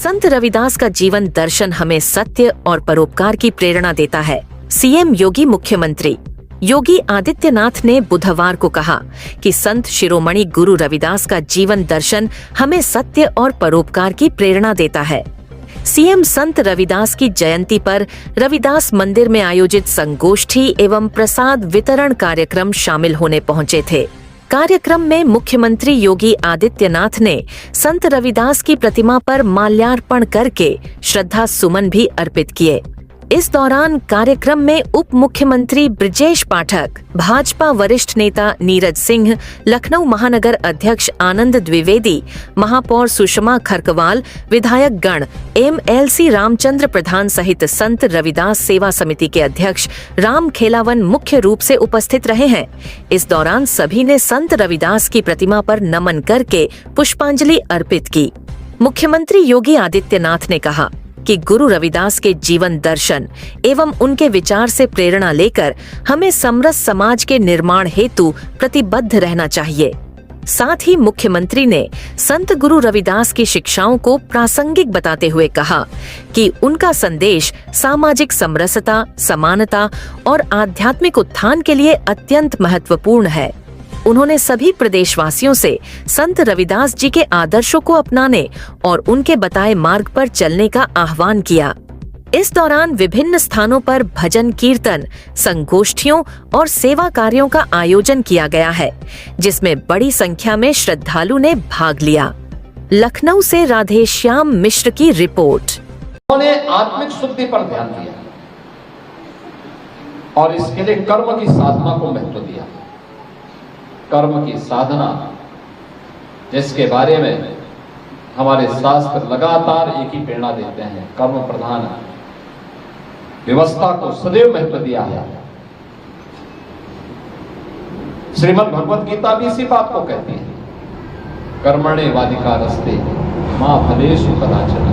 संत रविदास का जीवन दर्शन हमें सत्य और परोपकार की प्रेरणा देता है। सीएम योगी मुख्यमंत्री योगी आदित्यनाथ ने बुधवार को कहा कि संत शिरोमणि गुरु रविदास का जीवन दर्शन हमें सत्य और परोपकार की प्रेरणा देता है। सीएम संत रविदास की जयंती पर रविदास मंदिर में आयोजित संगोष्ठी एवं प्रसाद वितरण कार्यक्रम शामिल होने पहुंचे थे। कार्यक्रम में मुख्यमंत्री योगी आदित्यनाथ ने संत रविदास की प्रतिमा पर माल्यार्पण करके श्रद्धा सुमन भी अर्पित किए। इस दौरान कार्यक्रम में उप मुख्यमंत्री ब्रजेश पाठक, भाजपा वरिष्ठ नेता नीरज सिंह, लखनऊ महानगर अध्यक्ष आनंद द्विवेदी, महापौर सुषमा खरकवाल, विधायक गण, एमएलसी रामचंद्र प्रधान सहित संत रविदास सेवा समिति के अध्यक्ष राम खेलावन मुख्य रूप से उपस्थित रहे हैं। इस दौरान सभी ने संत रविदास की प्रतिमा पर नमन करके पुष्पांजलि अर्पित की। मुख्यमंत्री योगी आदित्यनाथ ने कहा कि गुरु रविदास के जीवन दर्शन एवं उनके विचार से प्रेरणा लेकर हमें समरस समाज के निर्माण हेतु प्रतिबद्ध रहना चाहिए। साथ ही मुख्यमंत्री ने संत गुरु रविदास की शिक्षाओं को प्रासंगिक बताते हुए कहा कि उनका संदेश सामाजिक समरसता, समानता और आध्यात्मिक उत्थान के लिए अत्यंत महत्वपूर्ण है। उन्होंने सभी प्रदेशवासियों से संत रविदास जी के आदर्शों को अपनाने और उनके बताए मार्ग पर चलने का आह्वान किया। इस दौरान विभिन्न स्थानों पर भजन कीर्तन, संगोष्ठियों और सेवा कार्यों का आयोजन किया गया है, जिसमें बड़ी संख्या में श्रद्धालु ने भाग लिया। लखनऊ से राधेश्याम मिश्र की रिपोर्ट। उन्होंने आत्मिक शुद्धि पर ध्यान दिया और इसके लिए कर्म की साधना को महत्व दिया। कर्म की साधना, जिसके बारे में हमारे शास्त्र लगातार एक ही प्रेरणा देते हैं, कर्म प्रधान व्यवस्था को सदैव महत्व दिया है। श्रीमद् भगवद गीता भी इसी बात को कहती है, कर्मणे वाधिकारस्ते मां फलेषु कदाचन।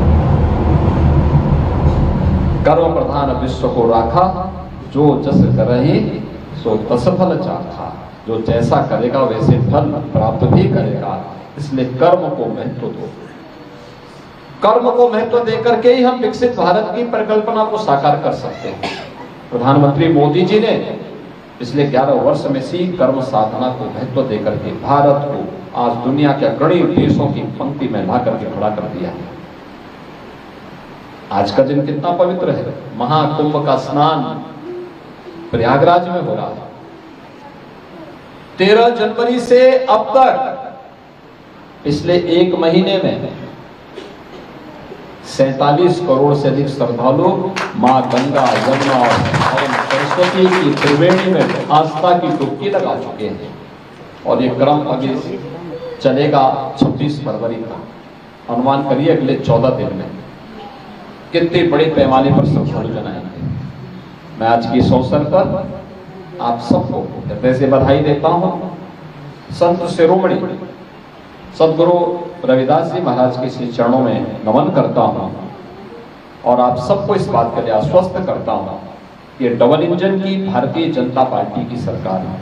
कर्म प्रधान विश्व को राखा, जो जस करहि सो तस फल चाखा। जो जैसा करेगा वैसे फल प्राप्त भी करेगा। इसलिए कर्म को महत्व दो। कर्म को महत्व देकर के ही हम विकसित भारत की परिकल्पना को साकार कर सकते हैं। प्रधानमंत्री मोदी जी ने पिछले 11 वर्ष में सी कर्म साधना को महत्व देकर के भारत को आज दुनिया के अग्रणी देशों की पंक्ति में ला करके खड़ा कर दिया है। आज का दिन कितना पवित्र है। महाकुंभ का स्नान प्रयागराज में हो रहा है। 13 जनवरी से अब तक पिछले 1 महीने में 47 करोड़ से अधिक श्रद्धालु मां गंगा, यमुना और सरस्वती की त्रिवेणी में आस्था की डुबकी लगा चुके हैं और ये क्रम आगे चलेगा 26 फरवरी तक। अनुमान करिए अगले 14 दिन में कितने बड़े पैमाने पर श्रद्धालु जन आएंगे। मैं आज की इस अवसर पर आप सबको हृदय से बधाई देता हूं। संत शिरोमणि सदगुरु रविदास जी महाराज के श्री चरणों में नमन करता हूं और आप सबको इस बात के लिए आश्वस्त करता हूं कि डबल इंजन की भारतीय जनता पार्टी की सरकार है।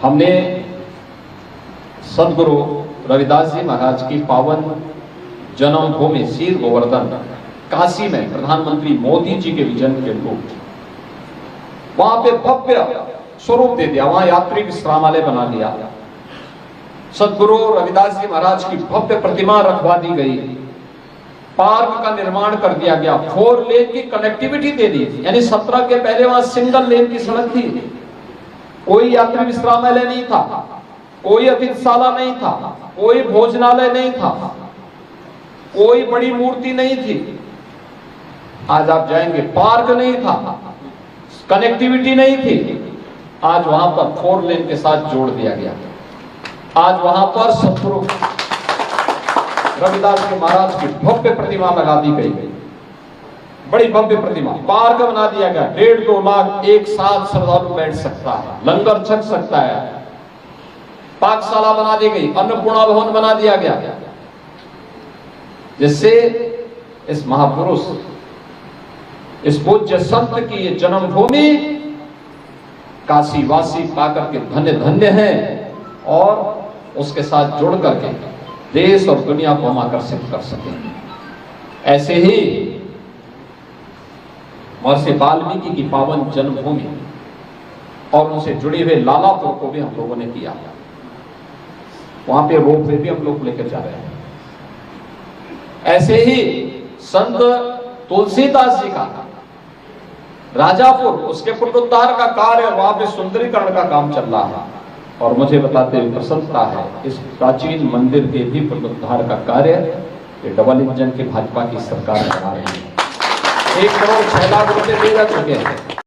हमने सदगुरु रविदास जी महाराज की पावन जन्मभूमि शीर गोवर्धन काशी में प्रधानमंत्री मोदी जी के विजन के अनुरूप वहां पे भव्य स्वरूप दे दिया। वहां यात्री विश्रामालय बना दिया। सदगुरु रविदास जी महाराज की भव्य प्रतिमा रखवा दी गई। पार्क का निर्माण कर दिया गया। 4 लेन की कनेक्टिविटी दे दी। यानी 17 के पहले वहां सिंगल लेन की सड़क थी। कोई यात्री विश्रामालय नहीं था, कोई अतिथिशाला नहीं था, कोई भोजनालय नहीं था, कोई बड़ी मूर्ति नहीं थी। आज आप जाएंगे, पार्क नहीं था, कनेक्टिविटी नहीं थी। आज वहां पर 4 लेन के साथ जोड़ दिया गया। आज वहां पर सदगुरु रविदास के महाराज की भव्य प्रतिमा लगा दी गई। बड़ी भव्य प्रतिमा, पार्क बना दिया गया। 1.5-2 लाख एक साथ श्रद्धालु बैठ सकता है, लंगर छक सकता है। पाकशाला बना दी गई, अन्नपूर्णा भवन बना दिया गया, जिससे इस महापुरुष, इस पूज्य संत की ये जन्मभूमि काशीवासी पाकर के धन्य धन्य हैं और उसके साथ जुड़ करके देश और दुनिया को हम आकर्षित कर सकें। ऐसे ही महर्षि वाल्मीकि की पावन जन्मभूमि और उनसे जुड़े हुए लालापुर को भी हम लोगों ने किया। वहां पे रोपवे भी हम लोग लेकर जा रहे हैं। ऐसे ही संत तुलसीदास जी का राजापुर, उसके पुनरुद्धार का कार्य, वहां पे सुंदरीकरण का काम चल रहा है और मुझे बताते हुए प्रसन्नता है इस प्राचीन मंदिर के भी पुनरुद्धार का कार्य ये डबल इंजन की भाजपा की सरकार करा रही है। 1 करोड़ 6 लाख रुपए दे चुके हैं।